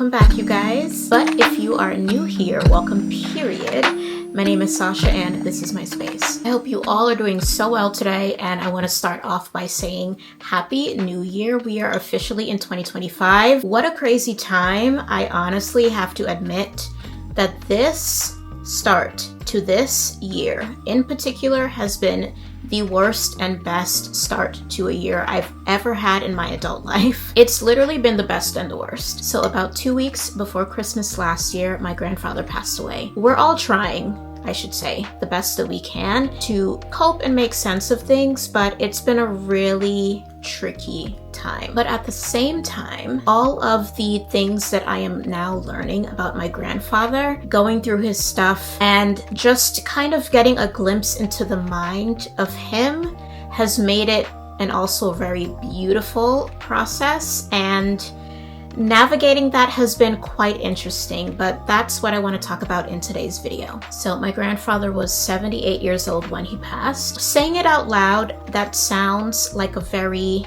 Welcome back, you guys. But if you are new here, welcome, period. My name is Sasha and this is my space. I hope you all are doing so well today, and I want to start off by saying Happy New Year. We are officially in 2025. What a crazy time. I honestly have to admit that this start to this year in particular has been the worst and best start to a year I've ever had in my adult life. It's literally been the best and the worst. So about 2 weeks before Christmas last year, my grandfather passed away. We're all trying, I should say, the best that we can to cope and make sense of things, but it's been a really tricky time. But at the same time, all of the things that I am now learning about my grandfather, going through his stuff, and just kind of getting a glimpse into the mind of him has made it an also very beautiful process, and navigating that has been quite interesting, but that's what I want to talk about in today's video. So my grandfather was 78 years old when he passed. Saying it out loud, that sounds like a very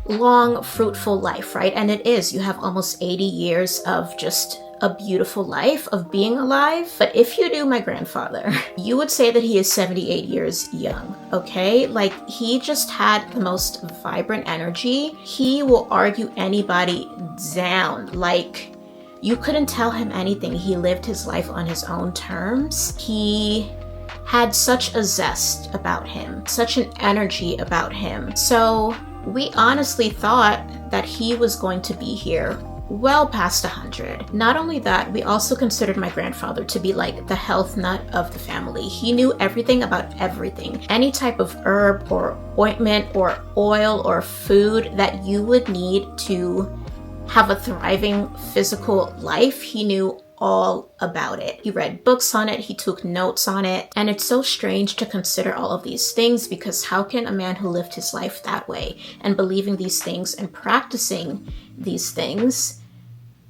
long, fruitful life, right? And it is. You have almost 80 years of just a beautiful life of being alive. But if you knew my grandfather, you would say that he is 78 years young, okay? Like, he just had the most vibrant energy. He will argue anybody down. Like, you couldn't tell him anything. He lived his life on his own terms. He had such a zest about him, such an energy about him. So we honestly thought that he was going to be here well past 100. Not only that, we also considered my grandfather to be like the health nut of the family. He knew everything about everything. Any type of herb or ointment or oil or food that you would need to have a thriving physical life, he knew all about it. He read books on it, he took notes on it, and it's so strange to consider all of these things, because how can a man who lived his life that way and believing these things and practicing these things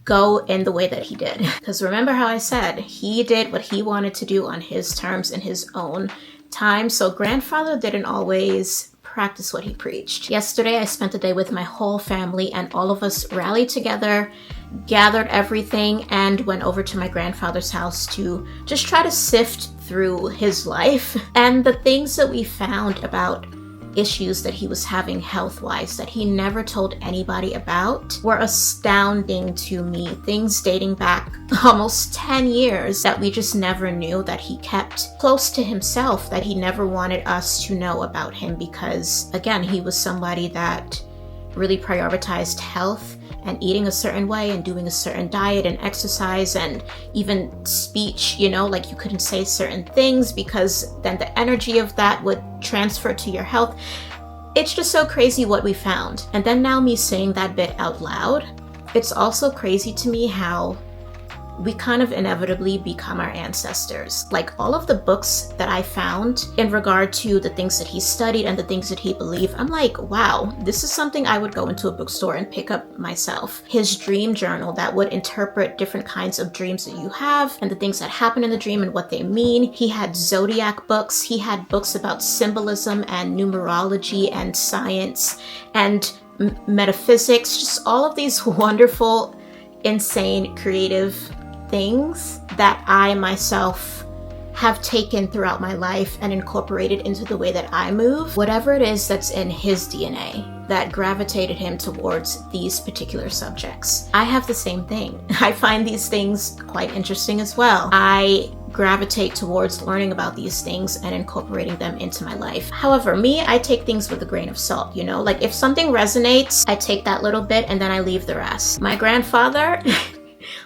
go in the way that he did? Because remember how I said he did what he wanted to do on his terms in his own time. So grandfather didn't always practice what he preached. Yesterday I spent the day with my whole family, and all of us rallied together, gathered everything, and went over to my grandfather's house to just try to sift through his life. And the things that we found about issues that he was having health-wise that he never told anybody about were astounding to me. Things dating back almost 10 years that we just never knew, that he kept close to himself, that he never wanted us to know about him, because again, he was somebody that really prioritized health and eating a certain way and doing a certain diet and exercise, and even speech, you know, like you couldn't say certain things because then the energy of that would transfer to your health. It's just so crazy what we found. And then now me saying that bit out loud, it's also crazy to me how we kind of inevitably become our ancestors. Like, all of the books that I found in regard to the things that he studied and the things that he believed, I'm like, wow, this is something I would go into a bookstore and pick up myself. His dream journal that would interpret different kinds of dreams that you have and the things that happen in the dream and what they mean. He had zodiac books. He had books about symbolism and numerology and science and metaphysics, just all of these wonderful, insane, creative things that I myself have taken throughout my life and incorporated into the way that I move. Whatever it is that's in his DNA that gravitated him towards these particular subjects. I have the same thing. I find these things quite interesting as well. I gravitate towards learning about these things and incorporating them into my life. However, me, I take things with a grain of salt, you know? Like, if something resonates, I take that little bit and then I leave the rest. My grandfather,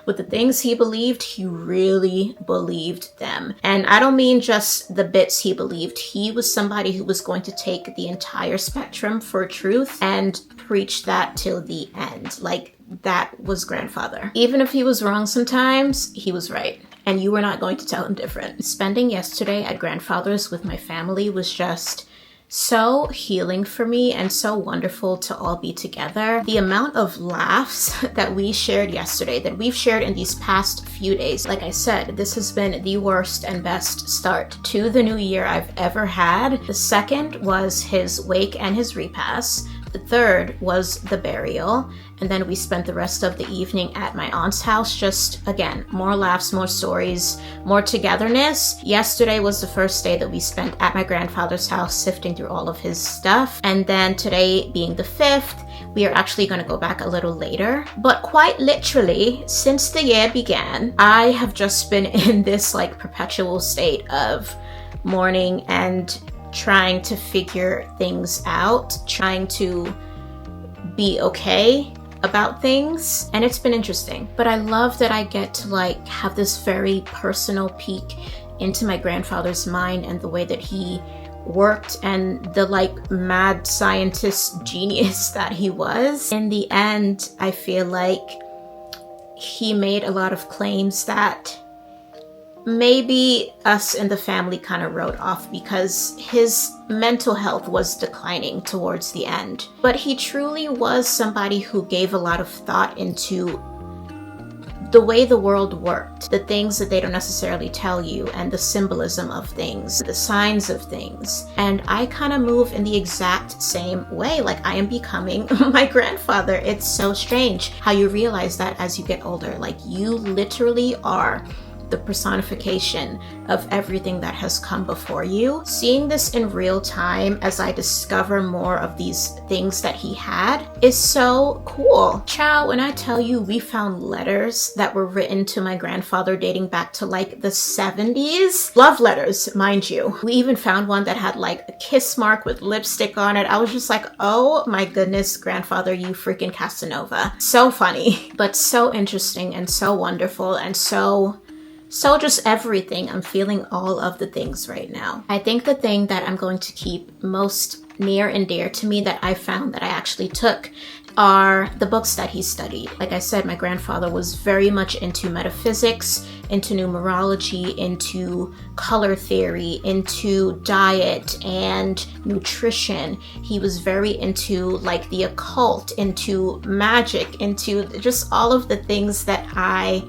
with the things he believed, he really believed them. And I don't mean just the bits he believed. He was somebody who was going to take the entire spectrum for truth and preach that till the end. Like, that was grandfather. Even if he was wrong sometimes, he was right. And you were not going to tell him different. Spending yesterday at grandfather's with my family was just so healing for me and so wonderful to all be together. The amount of laughs that we shared yesterday, that we've shared in these past few days, like I said, this has been the worst and best start to the new year I've ever had. The second was his wake and his repast. The 3rd was the burial. And then we spent the rest of the evening at my aunt's house. Just, again, more laughs, more stories, more togetherness. Yesterday was the first day that we spent at my grandfather's house sifting through all of his stuff. And then today being the 5th, we are actually going to go back a little later. But quite literally, since the year began, I have just been in this like perpetual state of mourning and trying to figure things out, trying to be okay about things, and it's been interesting. But I love that I get to like have this very personal peek into my grandfather's mind and the way that he worked and the like mad scientist genius that he was. In the end, I feel like he made a lot of claims that maybe us in the family kind of wrote off because his mental health was declining towards the end. But he truly was somebody who gave a lot of thought into the way the world worked, the things that they don't necessarily tell you, and the symbolism of things, the signs of things. And I kind of move in the exact same way. Like, I am becoming my grandfather. It's so strange how you realize that as you get older. Like, you literally are the personification of everything that has come before you. Seeing this in real time as I discover more of these things that he had is so cool. Child, when I tell you we found letters that were written to my grandfather dating back to like the 70s. Love letters, mind you. We even found one that had like a kiss mark with lipstick on it. I was just like, oh my goodness, grandfather, you freaking Casanova. So funny, but so interesting and so wonderful and so just everything. I'm feeling all of the things right now. I think the thing that I'm going to keep most near and dear to me that I found that I actually took are the books that he studied. Like I said, my grandfather was very much into metaphysics, into numerology, into color theory, into diet and nutrition. He was very into like the occult, into magic, into just all of the things that I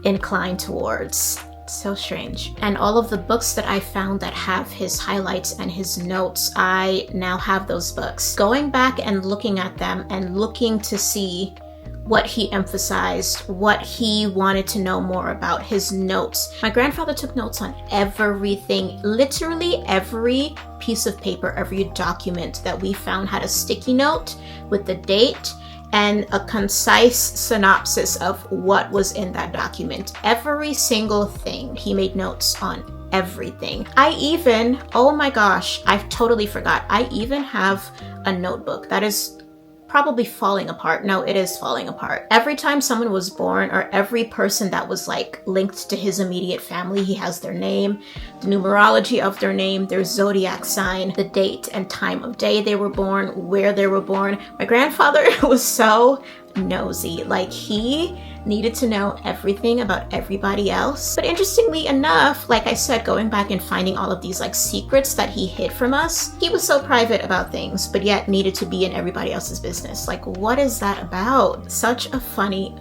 inclined towards. So strange. And all of the books that I found that have his highlights and his notes, I now have those books. Going back and looking at them and looking to see what he emphasized, what he wanted to know more about, his notes. My grandfather took notes on everything. Literally every piece of paper, every document that we found had a sticky note with the date and a concise synopsis of what was in that document. Every single thing. He made notes on everything. I even, oh my gosh, I totally forgot. I even have a notebook that is probably falling apart. No, it is falling apart. Every time someone was born, or every person that was like linked to his immediate family, he has their name, the numerology of their name, their zodiac sign, the date and time of day they were born, where they were born. My grandfather was so nosy. Like, he needed to know everything about everybody else. But interestingly enough, like I said, going back and finding all of these like secrets that he hid from us, he was so private about things, but yet needed to be in everybody else's business. Like, what is that about? Such a funny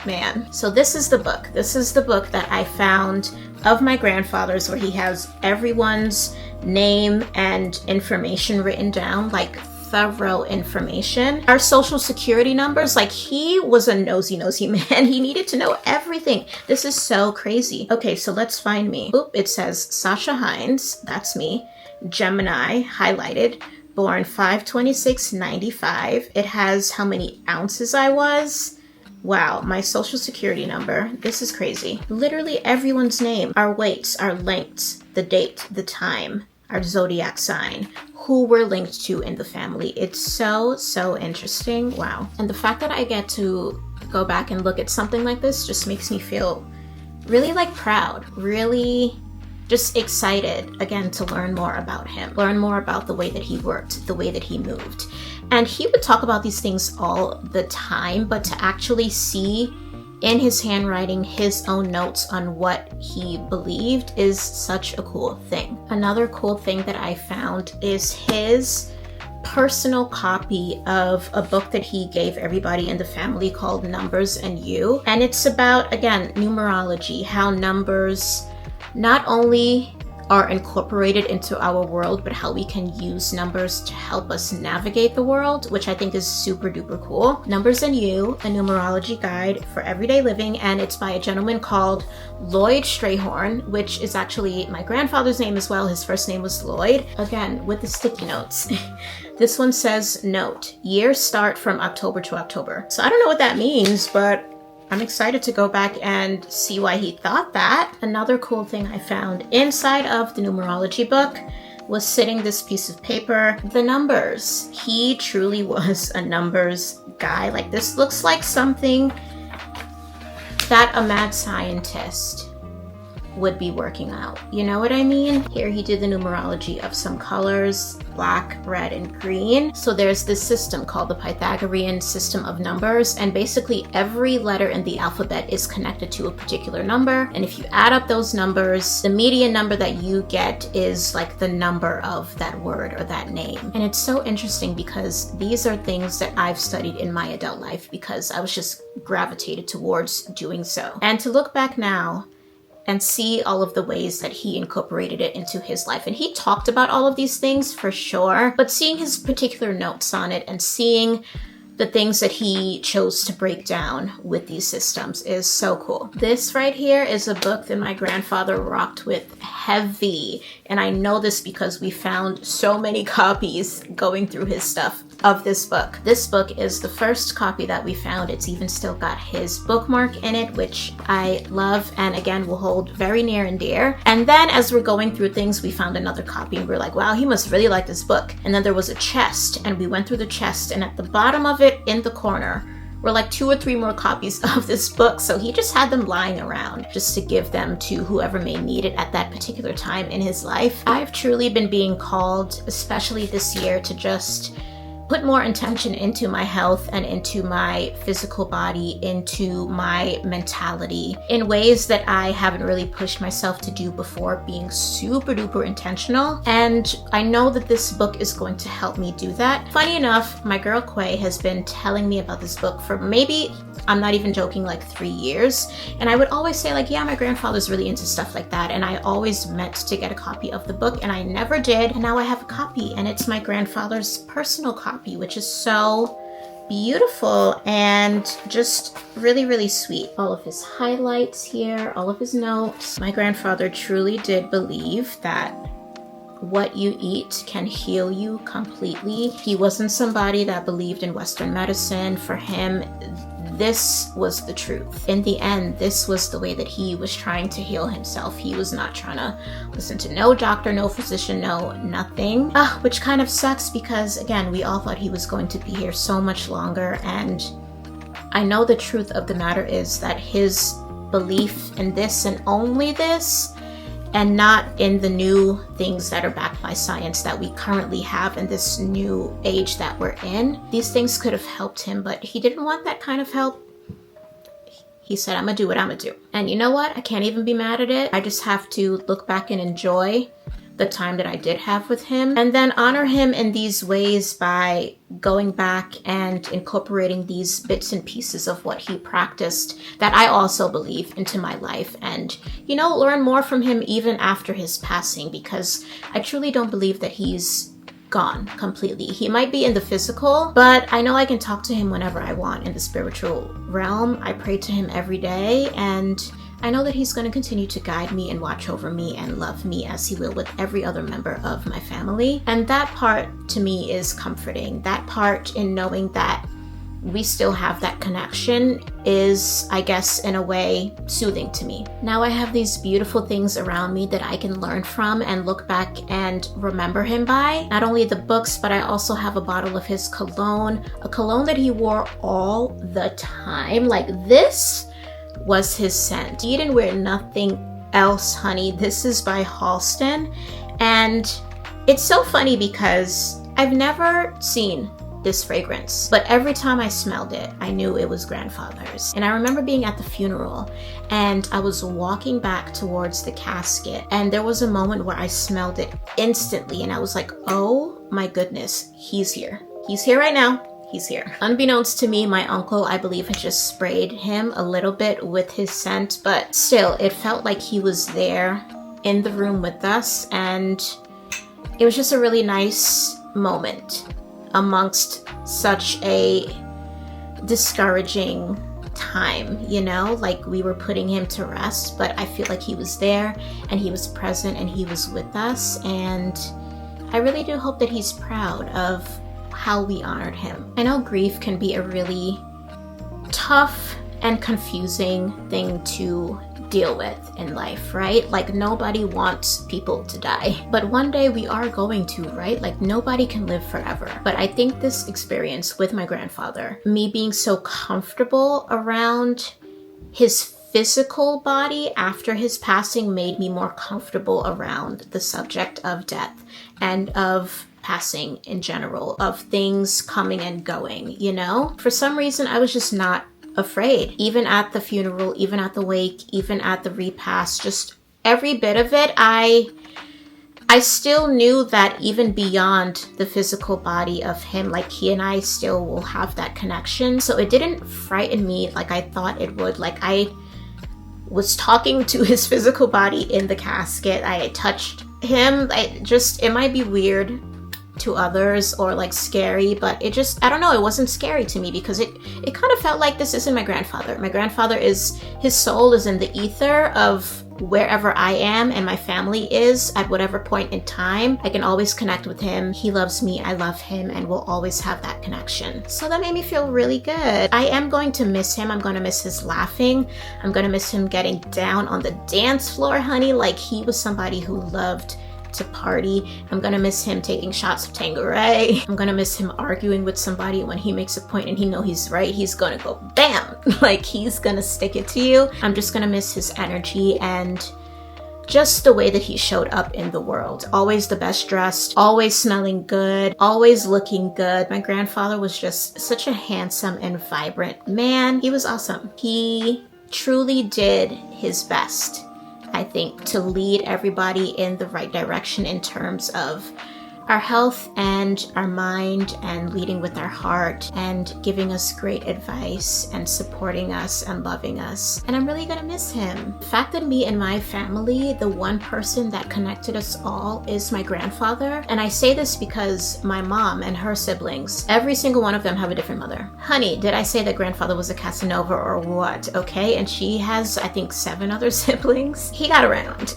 man. So this is the book. This is the book that I found of my grandfather's, where he has everyone's name and information written down, like thorough information. Our social security numbers, like, he was a nosy man. He needed to know everything. This is so crazy. Okay, so let's find me. Oop, it says Sasha Hines, that's me, Gemini, highlighted, born 5/26/95. It has how many ounces I was. Wow, my social security number. This is crazy. Literally everyone's name, our weights, our lengths, the date, the time, our zodiac sign, who we're linked to in the family. It's so interesting. Wow. And the fact that I get to go back and look at something like this just makes me feel really like proud, really just excited again to learn more about him, learn more about the way that he worked, the way that he moved. And he would talk about these things all the time, but to actually see in his handwriting his own notes on what he believed is such a cool thing. Another cool thing that I found is his personal copy of a book that he gave everybody in the family called Numbers and You. And it's about, again, numerology, how numbers not only are incorporated into our world, but how we can use numbers to help us navigate the world, which I think is super duper cool. Numbers and You, a numerology guide for everyday living, and it's by a gentleman called Lloyd Strayhorn, which is actually my grandfather's name as well. His first name was Lloyd. Again, with the sticky notes. This one says, note, years start from October to October. So I don't know what that means, but I'm excited to go back and see why he thought that. Another cool thing I found inside of the numerology book was sitting this piece of paper, the numbers. He truly was a numbers guy. Like, this looks like something that a mad scientist would be working out. You know what I mean? Here he did the numerology of some colors, black, red, and green. So there's this system called the Pythagorean system of numbers, and basically every letter in the alphabet is connected to a particular number. And if you add up those numbers, the median number that you get is like the number of that word or that name. And it's so interesting because these are things that I've studied in my adult life because I was just gravitated towards doing so. And to look back now and see all of the ways that he incorporated it into his life. And he talked about all of these things for sure, but seeing his particular notes on it and seeing the things that he chose to break down with these systems is so cool. This right here is a book that my grandfather rocked with heavy. And I know this because we found so many copies going through his stuff of this book. This book is the first copy that we found. It's even still got his bookmark in it, which I love and again will hold very near and dear. And then as we're going through things, we found another copy and we're like, wow, he must really like this book. And then there was a chest and we went through the chest, and at the bottom of it in the corner were like 2 or 3 more copies of this book. So he just had them lying around just to give them to whoever may need it at that particular time in his life. I've truly been being called, especially this year, to just put more intention into my health and into my physical body, into my mentality in ways that I haven't really pushed myself to do before, being super duper intentional. And I know that this book is going to help me do that. Funny enough, my girl Quay has been telling me about this book for maybe, I'm not even joking, like 3 years. And I would always say like, yeah, my grandfather's really into stuff like that. And I always meant to get a copy of the book and I never did. And now I have a copy and it's my grandfather's personal copy, which is so beautiful and just really, really sweet. All of his highlights here, all of his notes. My grandfather truly did believe that what you eat can heal you completely. He wasn't somebody that believed in Western medicine. For him, this was the truth. In the end, this was the way that he was trying to heal himself. He was not trying to listen to no doctor, no physician, no nothing. Which kind of sucks because, again, we all thought he was going to be here so much longer. And I know the truth of the matter is that his belief in this and only this, and not in the new things that are backed by science that we currently have in this new age that we're in. These things could have helped him, but he didn't want that kind of help. He said, I'm gonna do what I'm gonna do. And you know what? I can't even be mad at it. I just have to look back and enjoy the time that I did have with him, and then honor him in these ways by going back and incorporating these bits and pieces of what he practiced that I also believe into my life, and, you know, learn more from him even after his passing, because I truly don't believe that he's gone completely. He might be in the physical, but I know I can talk to him whenever I want in the spiritual realm. I pray to him every day, and I know that he's going to continue to guide me and watch over me and love me as he will with every other member of my family. And that part to me is comforting. That part in knowing that we still have that connection is, I guess, in a way, soothing to me. Now I have these beautiful things around me that I can learn from and look back and remember him by. Not only the books, but I also have a bottle of his cologne, a cologne that he wore all the time. Like, this was his scent. He didn't wear nothing else, honey. This is by Halston. And it's so funny because I've never seen this fragrance, but every time I smelled it, I knew it was grandfather's. And I remember being at the funeral and I was walking back towards the casket, and there was a moment where I smelled it instantly and I was like, oh my goodness, he's here. He's here right now. He's here. Unbeknownst to me, my uncle, I believe, had just sprayed him a little bit with his scent, but still, it felt like he was there in the room with us, and it was just a really nice moment amongst such a discouraging time, you know, like we were putting him to rest, but I feel like he was there and he was present and he was with us, and I really do hope that he's proud of how we honored him. I know grief can be a really tough and confusing thing to deal with in life, right? Like nobody wants people to die, but one day we are going to, right? Like nobody can live forever. But I think this experience with my grandfather, me being so comfortable around his physical body after his passing, made me more comfortable around the subject of death and of passing in general, of things coming and going, you know? For some reason, I was just not afraid. Even at the funeral, even at the wake, even at the repast, just every bit of it, I still knew that even beyond the physical body of him, like he and I still will have that connection. So it didn't frighten me like I thought it would. Like I was talking to his physical body in the casket. I touched him. It might be weird to others or like scary, but it just, I don't know, it wasn't scary to me because it kind of felt like this isn't my grandfather. My grandfather his soul is in the ether of wherever I am and my family is at whatever point in time. I can always connect with him. He loves me, I love him, and we'll always have that connection. So that made me feel really good. I am going to miss him. I'm going to miss his laughing. I'm going to miss him getting down on the dance floor, honey. Like he was somebody who loved to party. I'm gonna miss him taking shots of Tanqueray. I'm gonna miss him arguing with somebody when he makes a point and he know he's right. He's gonna go bam, like he's gonna stick it to you. I'm just gonna miss his energy and just the way that he showed up in the world. Always the best dressed, always smelling good, always looking good. My grandfather was just such a handsome and vibrant man. He was awesome. He truly did his best, I think, to lead everybody in the right direction in terms of our health and our mind, and leading with our heart and giving us great advice and supporting us and loving us. And I'm really gonna miss him. The fact that me and my family, the one person that connected us all is my grandfather. And I say this because my mom and her siblings, every single one of them have a different mother. Honey, did I say that grandfather was a Casanova or what? Okay, and she has, I think, 7 other siblings. He got around.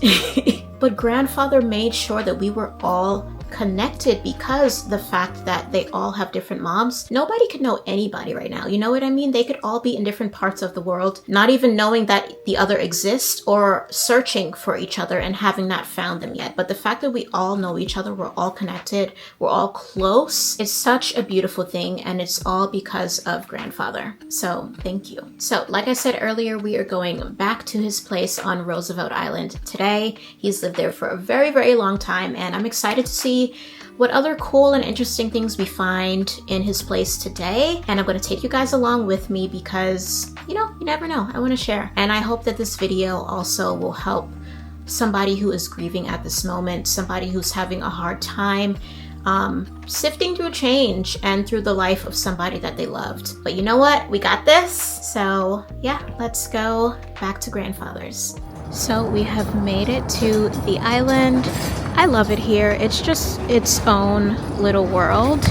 But grandfather made sure that we were all connected because the fact that they all have different moms, nobody could know anybody right now. You know what I mean? They could all be in different parts of the world, not even knowing that the other exists or searching for each other and having not found them yet. But the fact that we all know each other, we're all connected, we're all close, it's such a beautiful thing, and it's all because of grandfather. So thank you. So like I said earlier, we are going back to his place on Roosevelt Island today. He's lived there for a very, very long time, and I'm excited to see what other cool and interesting things we find in his place today. And I'm going to take you guys along with me because, you know, you never know. I want to share. And I hope that this video also will help somebody who is grieving at this moment, somebody who's having a hard time sifting through change and through the life of somebody that they loved. But you know what? We got this. So yeah, let's go back to grandfather's. So we have made it to the island. I love it here. It's just its own little world.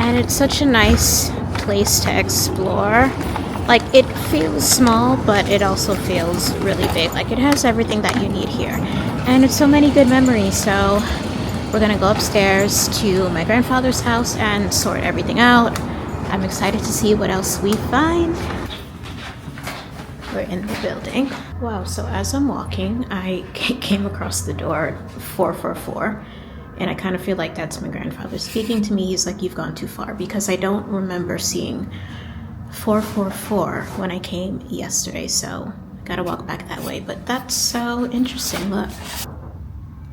And it's such a nice place to explore. Like, it feels small, but it also feels really big. Like, it has everything that you need here. And it's so many good memories. So we're gonna go upstairs to my grandfather's house and sort everything out. I'm excited to see what else we find. We're in the building. Wow, so as I'm walking, I came across the door 444, and I kind of feel like that's my grandfather speaking to me. He's like, you've gone too far, because I don't remember seeing 444 when I came yesterday, so I gotta walk back that way. But that's so interesting. Look,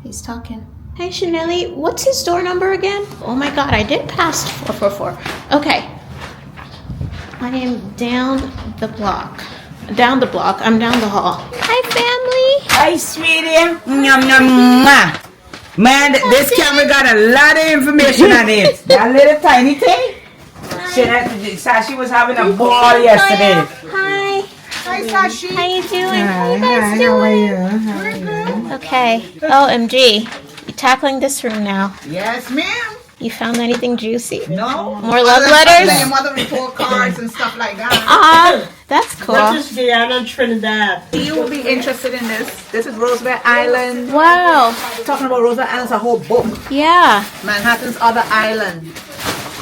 he's talking. Hey Chanelli, what's his door number again? Oh my god, I did pass 444. Okay, I am down the block. I'm down the hall. Hi, family. Hi, sweetie. Man, this camera got a lot of information on it. That little tiny thing. Sashi was having a ball yesterday. Hi. Hi, Sashi. How you doing? How you guys doing? Okay. OMG. You're tackling this room now. Yes, ma'am. You found anything juicy? No. More love letters? Your mother report cards and stuff like that. That's cool. This is Guyana, Trinidad. You will be interested in this. This is Roosevelt Island. Wow. Talking about Roosevelt Island, it's a whole book. Yeah. Manhattan's other island.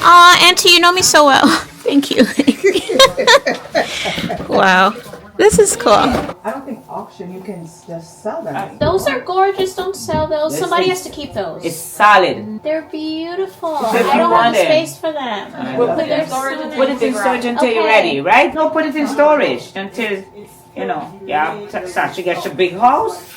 Auntie, you know me so well. Thank you. Wow. This is cool. I don't think auction, you can just sell them. Those are gorgeous. Don't sell those. Somebody has to keep those. It's solid. They're beautiful. If I you don't have want the it. space for them. Well, But they're so Put it in storage until you're ready, right? No, put it in storage until, Sasha gets a big house.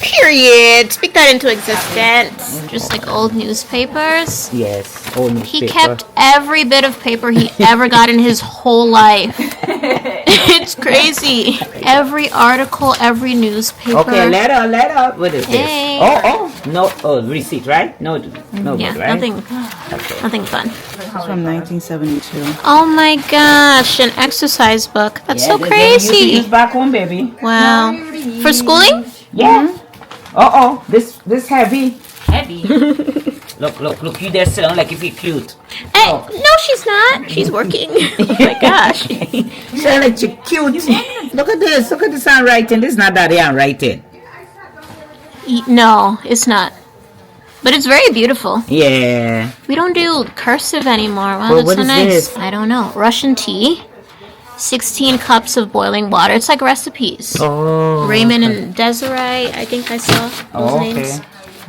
Period. Speak that into existence. Just like old newspapers. Yes, old He kept every bit of paper he ever got in his whole life. It's crazy. Every article, every newspaper. Okay, let her. What is Hey. this? No, receipt, right? No, Yeah, good, right? nothing fun. It's from 1972. Oh my gosh, an exercise book. That's so This crazy. back home, baby. Wow. For schooling? Yeah. This heavy. Heavy. Look, you there sound like if you're cute. Hey, no, she's not. She's working. Oh my gosh. Sound like you're cute. Look at this handwriting. This is not that handwriting. No, it's not. But it's very beautiful. Yeah. We don't do cursive anymore. Wow, Well, that's what so is nice. this? I don't know. Russian tea. 16 cups of boiling water. It's like recipes. Oh. Raymond and Desiree, I think I saw those names.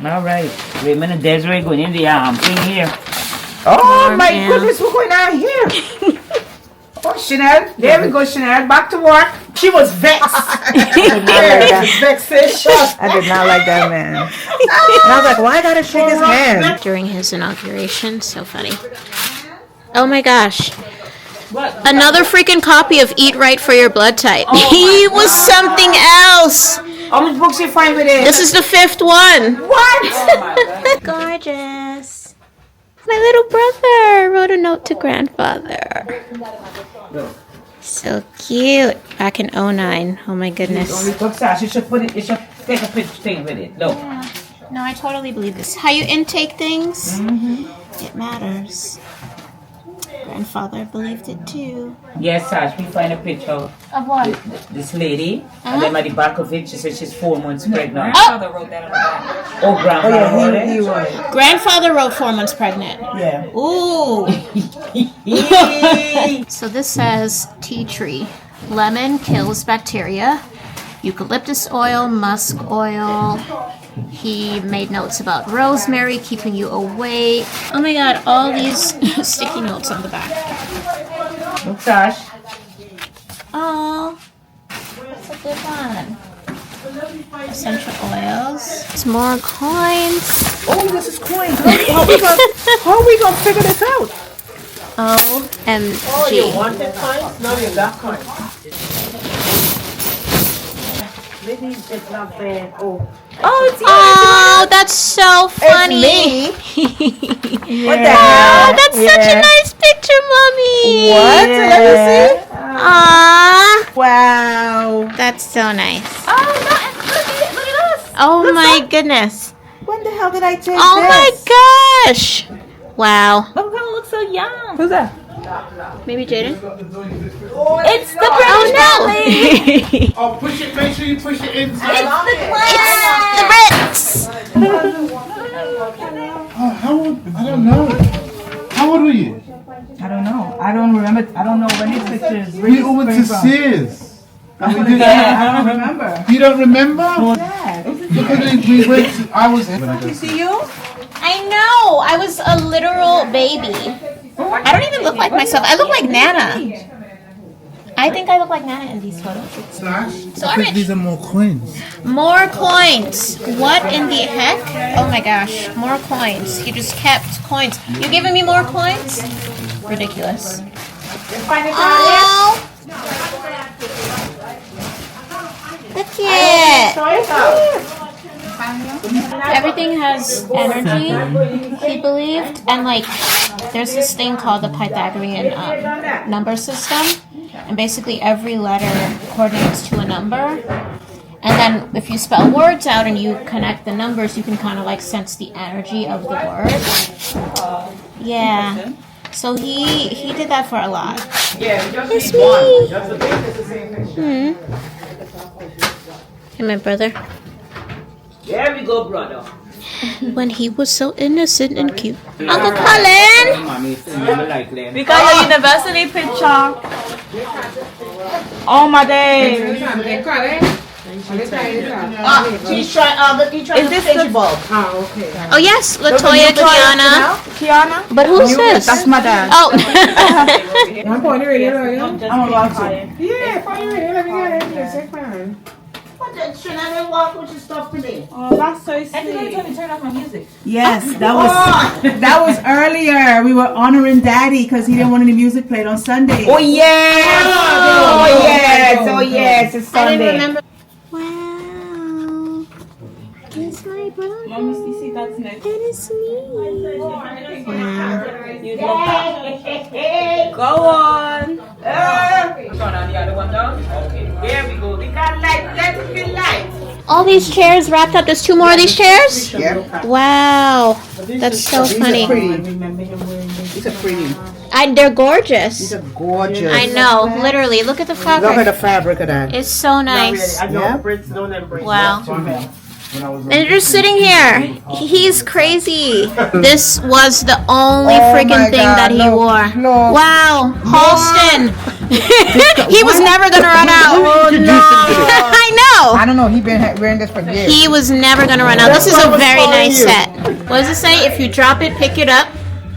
All right. Raymond and Desiree going in the thing here. Oh my goodness, what's going on here? Oh, Chanel. There we go, Chanel. Back to work. She was vexed. Vexation. I did not like that man. And I was like, why I gotta shake his hand? During his inauguration. So funny. Oh my gosh. Another freaking copy of Eat Right for Your Blood Type. He was something else. How much books you find with it? This is the 5th one. What? Gorgeous. My little brother wrote a note to grandfather. So cute. Back in 09. Oh my goodness. Look, Sash, you should take a picture thing with it. Look. Yeah. No, I totally believe this. How you intake things, it matters. Grandfather believed it too. Yes, Sash, we find a picture of what? this lady. And then at the back of it, she said she's 4 months pregnant. Oh! Oh, grandfather wrote it? He was. Grandfather wrote 4 months pregnant. Yeah. Ooh. So this says tea tree. Lemon kills bacteria. Eucalyptus oil, musk oil. He made notes about rosemary, keeping you awake. Oh my god, all these sticky notes on the back. Look, Sash. Oh, that's a good one. Essential oils. Some more coins. Oh, this is coins. How we gonna figure this out? OMG. Oh, you wanted coins? No, you got coins. Maybe it's not bad. Oh, Oh, that's so funny. What the Oh, hell? that's such a nice picture, Mommy. What? Let me see. Aww. Wow. That's so nice. Oh, no, look at us. Oh my goodness. When the hell did I take Oh this? my gosh. Wow. I'm gonna look so young. Who's that? Maybe Jaden? It's the Oh no. Oh, push it. Make sure you push it inside. The Brits. Oh, how old? I don't know. How old were you? I don't know. I don't remember. I don't know when these pictures. We all went to Sears. And we did I don't remember. You don't remember? Dad. Because we went to, I was when I You see you? I know. I was a literal baby. I don't even look like myself. I look like Nana. I think I look like Nana in these photos. Slash. So I'm rich. These are more coins. More coins. What in the heck? Oh my gosh. More coins. He just kept coins. You giving me more coins? Ridiculous. Oh. Look at everything has energy, he believed, and like there's this thing called the Pythagorean number system, and basically every letter coordinates to a number, And then if you spell words out and you connect the numbers, you can kind of like sense the energy of the word. Yeah. So he did that for a lot. Yeah, we just It's need one. me. Just the base is the same picture. Hey, my brother. There we go, brother. When he was so innocent and cute. Uncle Colin! Mommy, remember like Len. Because your university picture. Oh my days. She's trying the teacher Is this the bulb. Oh, okay. Oh yes, Latoya, Kiana. Kiana? But who's this? That's my dad. Oh. I'm going to read it, right? I'm about to. Yeah, fine, let me go ahead. Yes, fine. Should I walk with your stuff today? Oh, that's so sweet. Turn off my music. Yes, that was earlier. We were honoring Daddy because he didn't want any music played on Sunday. Oh, yes. Oh, yes. Oh, yes. It's I didn't Sunday. remember. Wow. It's my brother. Mom, you see that's next. And it's me. Go on. Turn on the other one down. Okay, there we go. We got light. Let it be light. All these chairs wrapped up. There's 2 more of these chairs? Yep. Wow. That's so funny. These are pretty. They're gorgeous. These are gorgeous. I know. Literally. Look at the Look at fabric. the fabric of that. It's so nice. I know Yeah. Brits don't embrace. Wow. And they're just sitting here. He's crazy. This was the only freaking thing that he wore. No. Wow. Halston. He was never going to run out. Oh, no. I know. I don't know. He been wearing this for years. He was never going to run out. This is a very nice set. What does it say? If you drop it, pick it up.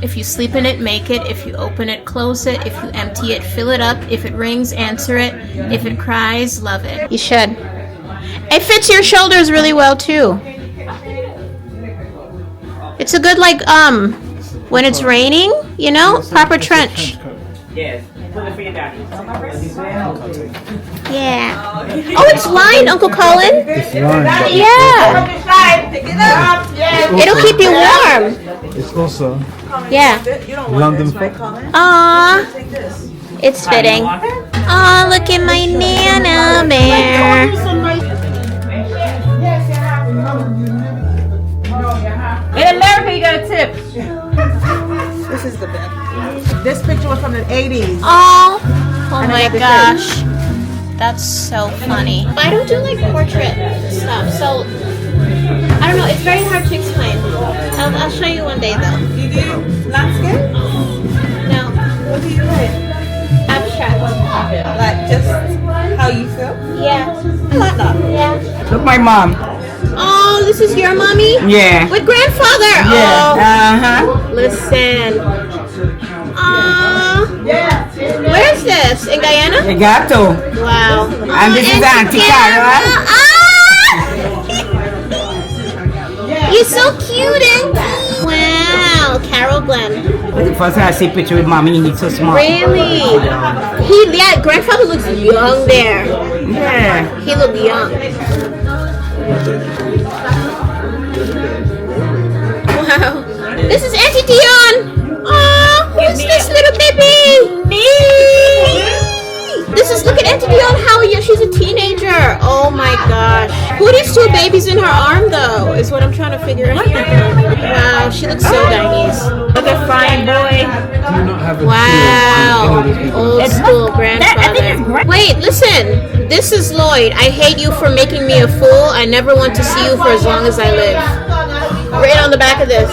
If you sleep in it, make it. If you open it, close it. If you empty it, fill it up. If it rings, answer it. If it cries, love it. You should. It fits your shoulders really well too. It's a good like when it's raining, you know, proper trench. Yes. Put it for your daddy. Yeah. Oh, it's lined, Uncle Colin. It's lined, but Yeah. It'll keep you warm. it's also Yeah. London foot. Aw. It's fitting. Aw, look at my Nana bear. In America, you got a tip. This is the best. This picture was from the 80s. Oh my gosh. That's so funny. I don't do like portrait stuff, so I don't know. It's very hard to explain. I'll show you one day though. You do landscape? No, What do you like? abstract. Like just how you feel? Yeah. I like that. Yeah. Look, my mom. Oh, this is your mommy? Yeah. With grandfather. Yeah. Oh, Uh-huh. listen. Where's this? In Guyana? You got to. Wow. And this is Auntie Carol. You're so cute, Auntie. Wow, Carol Glenn. The first time I see a picture with mommy, he's so small. Really? Yeah, grandfather looks young there. Yeah. He looked young. Wow. This is Auntie Dion. Oh, who's this little baby? Me. This is, look at Auntie Dion. How young? She's a teenager. Oh my gosh. Who are these 2 babies in her arm though? Is what I'm trying to figure out. Wow, she looks so Chinese. Look at fine boy. Wow. Old school grandfather. Wait, listen. This is Lloyd. I hate you for making me a fool. I never want to see you for as long as I live. Written on the back of this.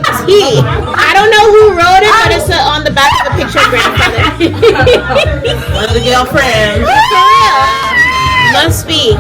It's he. I don't know who wrote it, but it's on the back of the picture of grandfather. One of the girlfriends. For real. Must be.